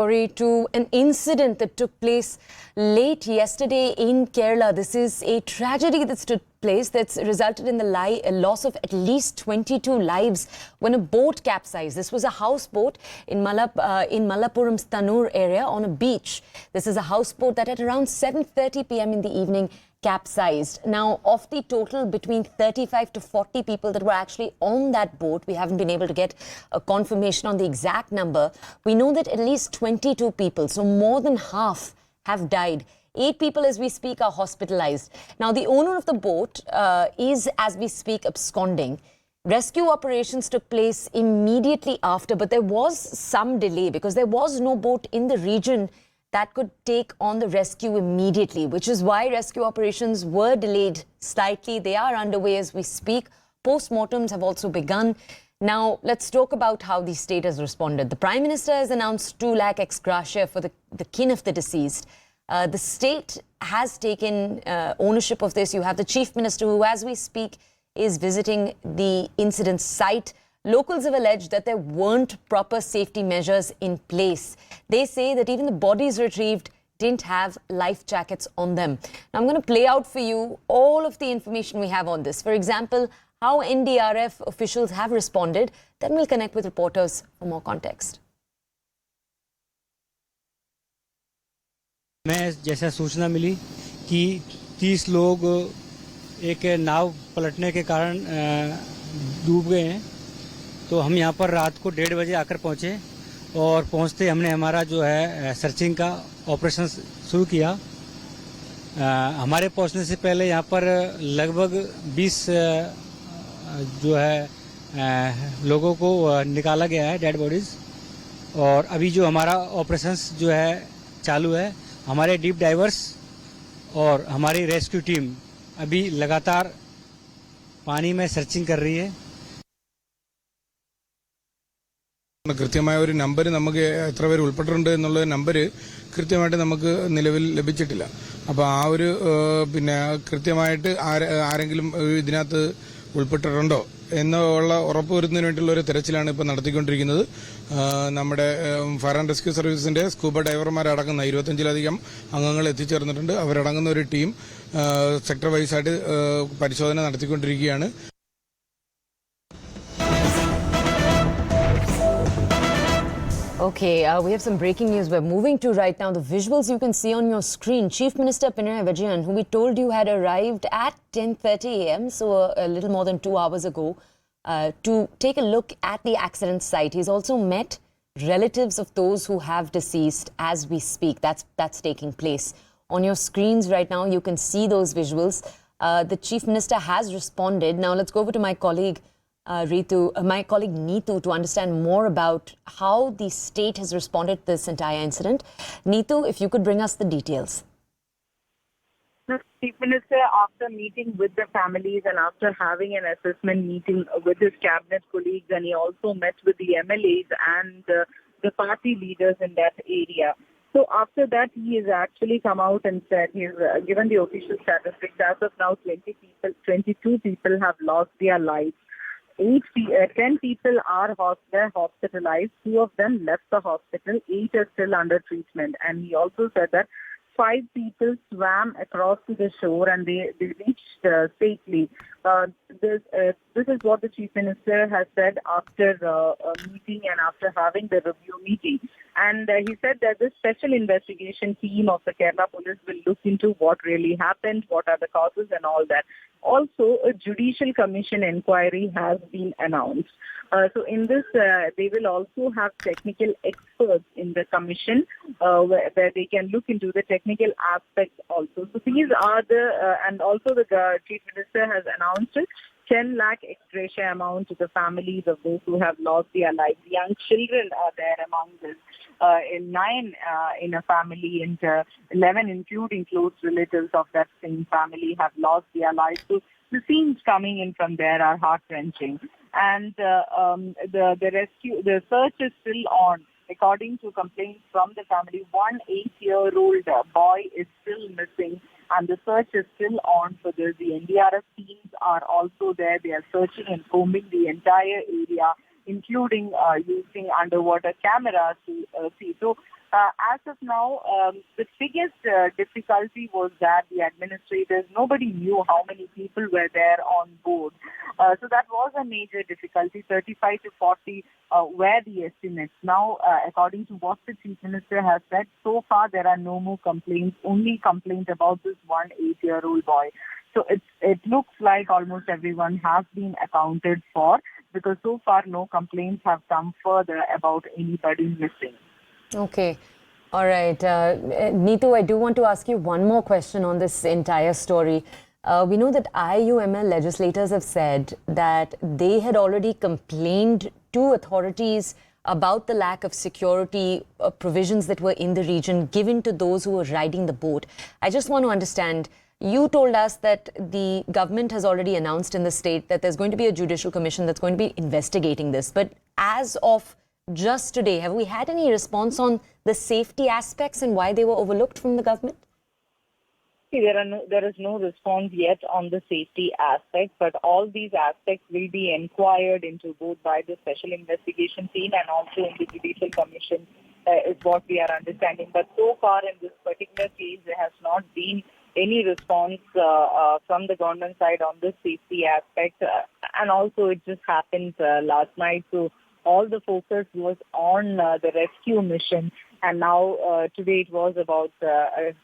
Story to an incident that took place late yesterday in Kerala. This is a tragedy that's took place that's resulted in the loss of at least 22 lives when a boat capsized. This was a houseboat in Malappuram's Tanur area on a beach. This is a houseboat that at around 7:30 p.m. in the evening capsized. Now, of the total between 35 to 40 people that were actually on that boat, we haven't been able to get a confirmation on the exact number. We know that at least 22 people, so more than half, have died. 8 people as we speak are hospitalized. Now, the owner of the boat is, as we speak, absconding. Rescue operations took place immediately after, but there was some delay because there was no boat in the region that could take on the rescue immediately, which is why rescue operations were delayed slightly. They are underway as we speak. Postmortems have also begun. Now, let's talk about how the state has responded. The Prime Minister has announced 2 lakh ex gratia for the kin of the deceased. The state has taken ownership of this. You have the Chief Minister who, as we speak, is visiting the incident site. Locals have alleged that there weren't proper safety measures in place. They say that even the bodies retrieved didn't have life jackets on them. Now, I'm going to play out for you all of the information we have on this. For example, how NDRF officials have responded. Then we'll connect with reporters for more context. मैं जैसा सूचना मिली कि 30 लोग एक नाव पलटने के कारण डूब गए हैं, तो हम यहाँ पर रात को 1:30 बजे आकर पहुँचे और पहुँचते हमने हमारा जो है सर्चिंग का ऑपरेशन शुरू किया। हमारे पहुँचने से पहले यहाँ पर लगभग 20 जो है लोगों को निकाला गया है, डेड बॉडीज। और अभी जो हमारा ऑपरेशन जो है चालू है, हमारे डीप डाइवर्स और हमारी रेस्क्यू टीम अभी लगातार पानी में सर्चिंग कर रही है। കൃത്യമായ ഒരു നമ്പർ നമുക്ക് എത്ര പേര് ഉൾപ്പെട്ടിട്ടുണ്ട് എന്നുള്ള നമ്പർ കൃത്യമായിട്ട് നമുക്ക് നിലവിൽ ലഭിച്ചിട്ടില്ല. അപ്പോൾ ആ ഒരു കൃത്യമായിട്ട് ആരെങ്കിലും ഇതിനകത്ത് ഉൾപ്പെട്ടിട്ടുണ്ടോ എന്നുള്ള ഉറപ്പുവരുന്നതിന് വേണ്ടിയുള്ള ഒരു തെരച്ചിലാണ് ഇപ്പോൾ നടത്തിക്കൊണ്ടിരിക്കുന്നത്. നമ്മുടെ ഫയർ ആൻഡ് റെസ്ക്യൂ സർവീസിന്റെ സ്കൂബ ഡൈവർമാരടങ്ങുന്ന 25-ലധികം അംഗങ്ങൾ എത്തിച്ചേർന്നിട്ടുണ്ട്. അവരടങ്ങുന്ന ഒരു ടീം സെക്ടർ വൈസായിട്ട് പരിശോധന നടത്തിക്കൊണ്ടിരിക്കുകയാണ്. Okay, we have some breaking news we're moving to right now. The visuals you can see on your screen. Chief Minister Pinarayi Vijayan, who we told you had arrived at 10:30 a.m., so a little more than 2 hours ago, to take a look at the accident site. He's also met relatives of those who have deceased as we speak. That's taking place. On your screens right now, you can see those visuals. The Chief Minister has responded. Now, let's go over to my colleague, my colleague Neetu, to understand more about how the state has responded to this entire incident. Neetu, if you could bring us the details. The Chief Minister, after meeting with the families and after having an assessment meeting with his cabinet colleagues, and he also met with the MLAs and the party leaders in that area. So after that, he has actually come out and said he's given the official statistics. As of now, 22 people have lost their lives. 10 people are hospitalized. 2 of them left the hospital. 8 are still under treatment. And he also said that 5 people swam across to the shore and they reached safely. This is what the Chief Minister has said after a meeting and after having the review meeting. And he said that the special investigation team of the Kerala police will look into what really happened, what are the causes and all that. Also, a judicial commission inquiry has been announced. So in this, they will also have technical experts in the commission where they can look into the technical aspects also. So these are and also the Chief Minister has announced 10 lakh ex gratia amount to the families of those who have lost their lives. Young children are there among this. 9 in a family and 11 including close relatives of that same family have lost their lives. So the scenes coming in from there are heart-wrenching. And the search is still on. According to complaints from the family, 1 8-year-old boy is still missing and the search is still on for this. The NDRF teams are also there. They are searching and combing the entire area, including using underwater cameras to see. So As of now, the biggest difficulty was that the administrators, nobody knew how many people were there on board. So that was a major difficulty. 35 to 40 were the estimates. Now, according to what the Chief Minister has said, so far there are no more complaints, only complaint about this 8-year-old boy. So it looks like almost everyone has been accounted for, because so far no complaints have come further about anybody missing. Okay. All right. Neetu, I do want to ask you one more question on this entire story. We know that IUML legislators have said that they had already complained to authorities about the lack of security provisions that were in the region given to those who were riding the boat. I just want to understand, you told us that the government has already announced in the state that there's going to be a judicial commission that's going to be investigating this. But as of just today, have we had any response on the safety aspects and why they were overlooked from the government? See, there is no response yet on the safety aspect, but all these aspects will be inquired into both by the Special Investigation Team and also in the Judicial Commission, is what we are understanding. But so far in this particular case, there has not been any response from the government side on the safety aspect. And also it just happened last night, so all the focus was on the rescue mission. And now today it was about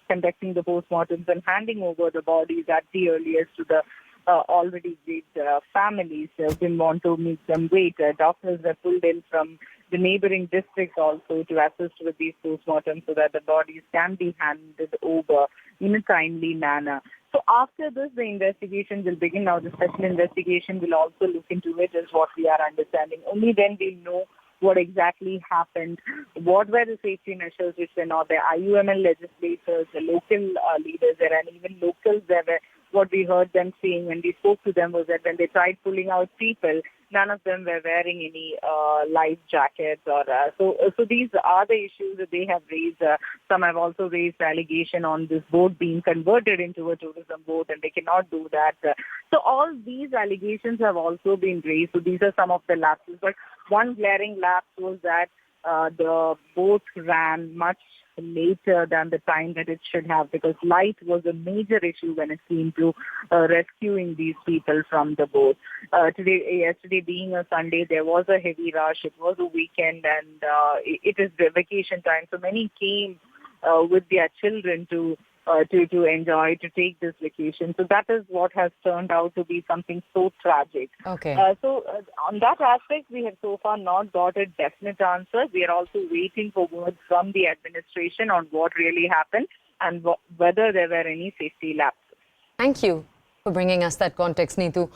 conducting the postmortems and handing over the bodies at the earliest to the already dead families. Didn't want to make them wait. Doctors were pulled in from the neighboring districts also to assist with these postmortems so that the bodies can be handed over in a timely manner. So after this, the investigation will begin. Now the special investigation will also look into it, is what we are understanding. Only then we'll know what exactly happened, what were the safety measures which were not there. IUML legislators, the local leaders there, and even locals there were, what we heard them saying when we spoke to them was that when they tried pulling out people, none of them were wearing any life jackets. So these are the issues that they have raised. Some have also raised allegation on this boat being converted into a tourism boat, and they cannot do that. So all these allegations have also been raised. So these are some of the lapses. But one glaring lapse was that the boat ran much later than the time that it should have, because light was a major issue when it came to rescuing these people from the boat. Yesterday being a Sunday, there was a heavy rush. It was a weekend, and it is the vacation time. So many came with their children to enjoy, to take this vacation. So that is what has turned out to be something so tragic. Okay. On that aspect, we have so far not got a definite answer. We are also waiting for words from the administration on what really happened and whether there were any safety lapses. Thank you for bringing us that context, Neetu.